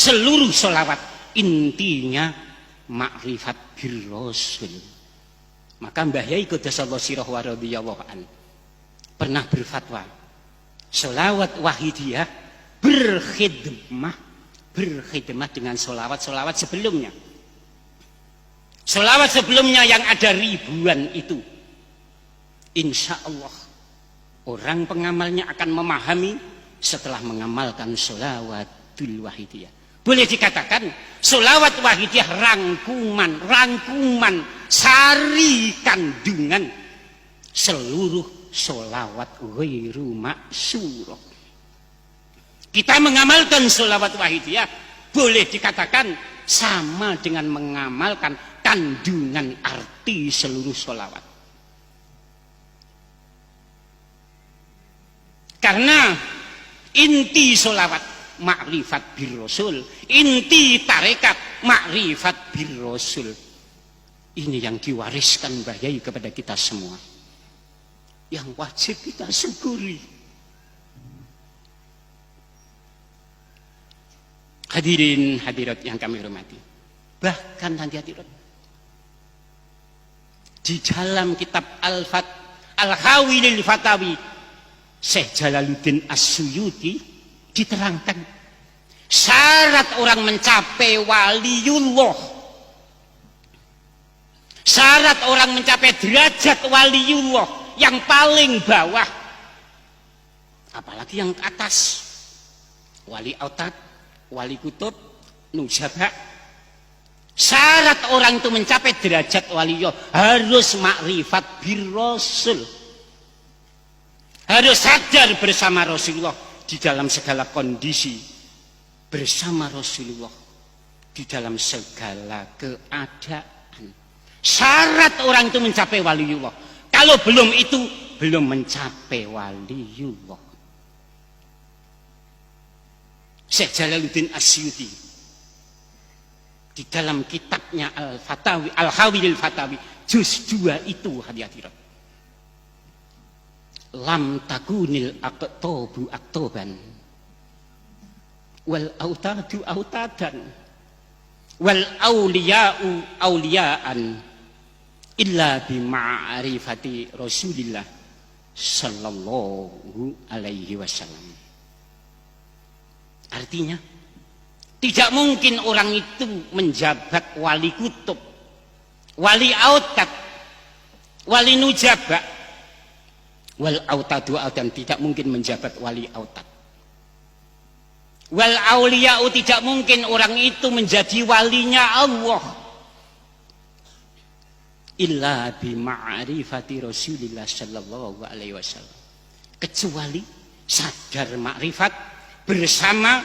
seluruh sholawat intinya makrifat birrasul. Maka Mbah Yai Qaddasallahu sirah wa radhiyallahu an pernah berfatwa, sholawat wahidiyah berkhidmah dengan sholawat sebelumnya. Sholawat sebelumnya yang ada ribuan itu, insya Allah orang pengamalnya akan memahami setelah mengamalkan sholawatul wahidiyah. Boleh dikatakan sholawat wahidiyah rangkuman sari kandungan seluruh sholawat ghairu ma'syurah. Kita mengamalkan sholawat wahidiyah boleh dikatakan sama dengan mengamalkan kandungan arti seluruh sholawat. Karena inti sholawat makrifat birrasul, inti tarekat makrifat birrasul. Ini yang diwariskan Mbah Yai kepada kita semua, yang wajib kita syukuri. Hadirin hadirat yang kami hormati, bahkan hadirat di dalam kitab Al-Hawilil Fatawi Syekh Jalaluddin As-Suyuti diterangkan syarat orang mencapai waliullah, syarat orang mencapai derajat waliullah yang paling bawah, apalagi yang atas, wali autad, wali kutub, nujaba. Syarat orang itu mencapai derajat waliullah harus makrifat birrasul, harus sadar bersama Rasulullah di dalam segala kondisi, bersama Rasulullah di dalam segala keadaan. Syarat orang itu mencapai waliullah. Kalau belum itu, belum mencapai waliullah. Syekh Jalaluddin As-Suyuti di dalam kitabnya Al-Fatawi, Al-Hawilil Fatawi juz 2 itu hadirat, lam takunil aqtabu aqtaban wal autadu autadan wal auliya'u auliya'an illa bi ma'rifati Rasulillah sallallahu alaihi wasallam. Artinya tidak mungkin orang itu menjabat wali kutub, wali autad, wali nujaba, wal autadu dan tidak mungkin menjabat wali autad, wal auliya'u tidak mungkin orang itu menjadi walinya Allah, illa bi ma'rifati Rasulillah sallallahu alaihi wasallam, kecuali sadar makrifat bersama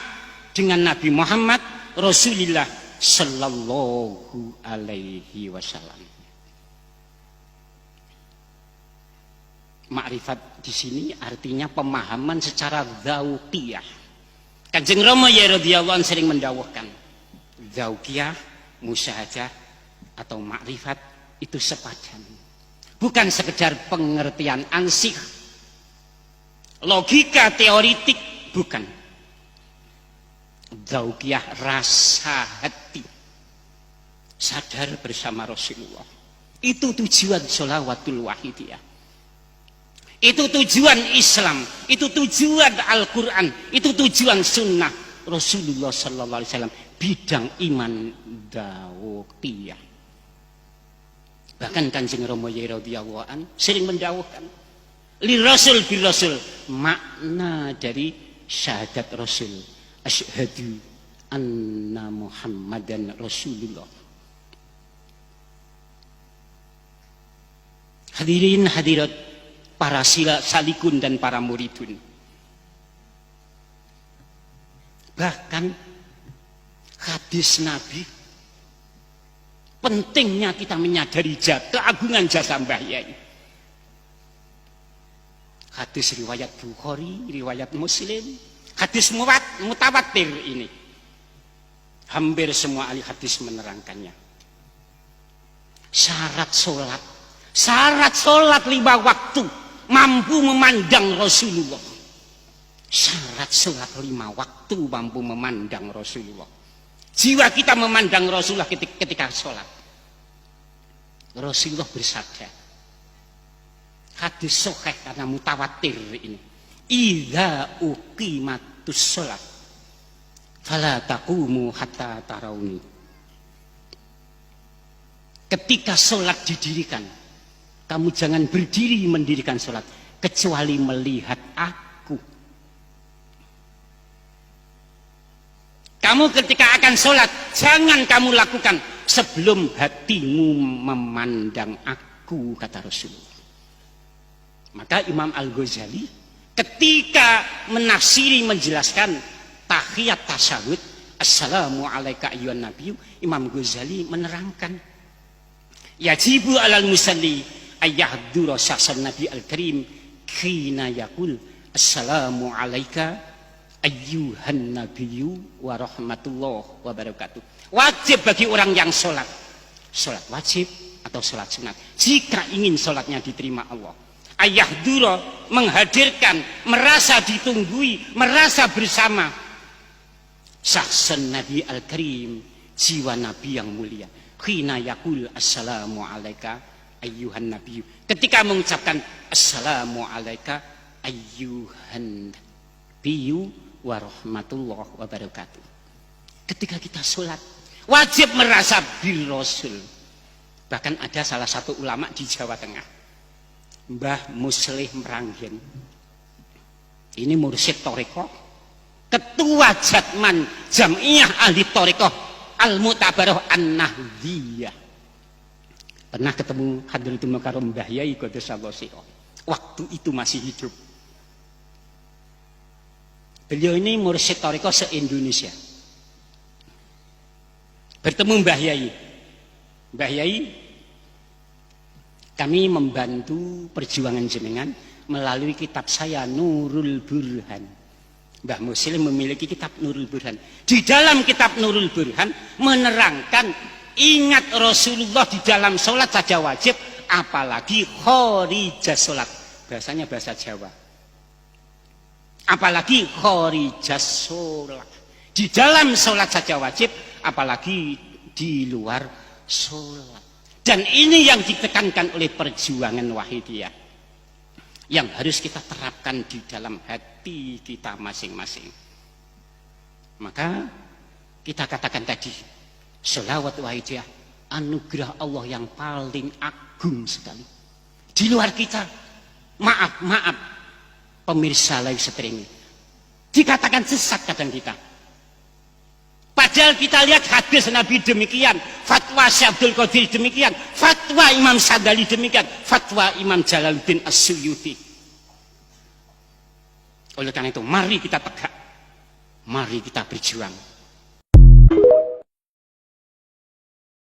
dengan Nabi Muhammad Rasulullah sallallahu alaihi wasallam. Makrifat di sini artinya pemahaman secara dzauqiyah. Kanjeng Rama ya radhiyallahu anhu sering mendawuhkan, dzauqiyah, musyahadah atau makrifat itu sepadan. Bukan sekedar pengertian ansih, logika teoritik, bukan. Dzauqiyah rasa hati, sadar bersama Rasulullah. Itu tujuan sholawatul wahidiyah, itu tujuan Islam, itu tujuan Al-Quran, itu tujuan sunnah Rasulullah sallallahu alaihi wasallam, bidang iman dzauqiyah. Bahkan Kanjeng Rama radhiyallahu an sering mendawuhkan li rasul bir rasul, makna dari syahadat Rasul, asyhadu anna Muhammadan Rasulullah. Hadirin hadirat, para salikun dan para muridun, bahkan hadis Nabi, pentingnya kita menyadari keagungan jasa Mbah Yai. Hadis riwayat Bukhari, riwayat Muslim, hadis mutawatir ini, hampir semua ahli hadis menerangkannya. Syarat sholat 5 waktu mampu memandang Rasulullah. Syarat sholat 5 waktu mampu memandang Rasulullah. Jiwa kita memandang Rasulullah ketika sholat. Rasulullah bersabda, hadis sahih karena mutawatir ini, idza uqimatus sholat fala taqumu hatta tarawni. Ketika sholat didirikan, kamu jangan berdiri mendirikan sholat kecuali melihat aku. Kamu ketika akan sholat, jangan kamu lakukan sebelum hatimu memandang aku, kata Rasulullah. Maka Imam Al-Ghazali ketika menafsiri menjelaskan tahiyat tasyahud, assalamu alaika ayyuhan nabiyyu, Imam Ghazali menerangkan, yajibu alal musalli ayyahdura syakhsan nabi al-karim khina yaqul assalamu alaika ayyuhan nabiyyu wa rahmatullah wa barakatuh. Wajib bagi orang yang sholat wajib atau sholat sunat, jika ingin sholatnya diterima Allah, ayyahdura, menghadirkan, merasa ditunggui, merasa bersama syakhsan nabi al-karim, jiwa nabi yang mulia, khina yaqul assalamu alaika ayyuhan nabiyyu, ketika mengucapkan assalamu alaika ayyuhan nabiyyu wa rahmatullah wa barakatuh. Ketika kita sholat wajib merasa bir Rasul. Bahkan ada salah satu ulama di Jawa Tengah, Mbah Muslih Meranggen, ini mursyid Thariqah, ketua Jatman Jam'iyah Ahli Thariqah Al-Mu'tabarah An-Nahdiyah. Pernah ketemu Hadratul Mukarram Mbah Yai Qaddasallahu sirrah, waktu itu masih hidup. Beliau ini mursyid Thariqah se-Indonesia. Bertemu Mbah Yai. Mbah Yai, kami membantu perjuangan jenengan melalui kitab saya Nurul Burhan. Mbah Muslim memiliki kitab Nurul Burhan. Di dalam kitab Nurul Burhan menerangkan, ingat Rasulullah di dalam sholat saja wajib, apalagi khorijah sholat. Bahasanya bahasa Jawa. Apalagi khorijah sholat. Di dalam sholat saja wajib, apalagi di luar sholat. Dan ini yang ditekankan oleh perjuangan Wahidiyah, yang harus kita terapkan di dalam hati kita masing-masing. Maka kita katakan tadi, sholawat Wahidiyah anugerah Allah yang paling agung sekali. Di luar kita, maaf pemirsa live streaming, dikatakan sesat kadang kita. Padahal kita lihat hadis Nabi demikian, fatwa Syekh Abdul Qadir demikian, fatwa Imam Sadali demikian, fatwa Imam Jalaluddin As-Suyuti. Oleh karena itu, mari kita tegak, mari kita berjuang.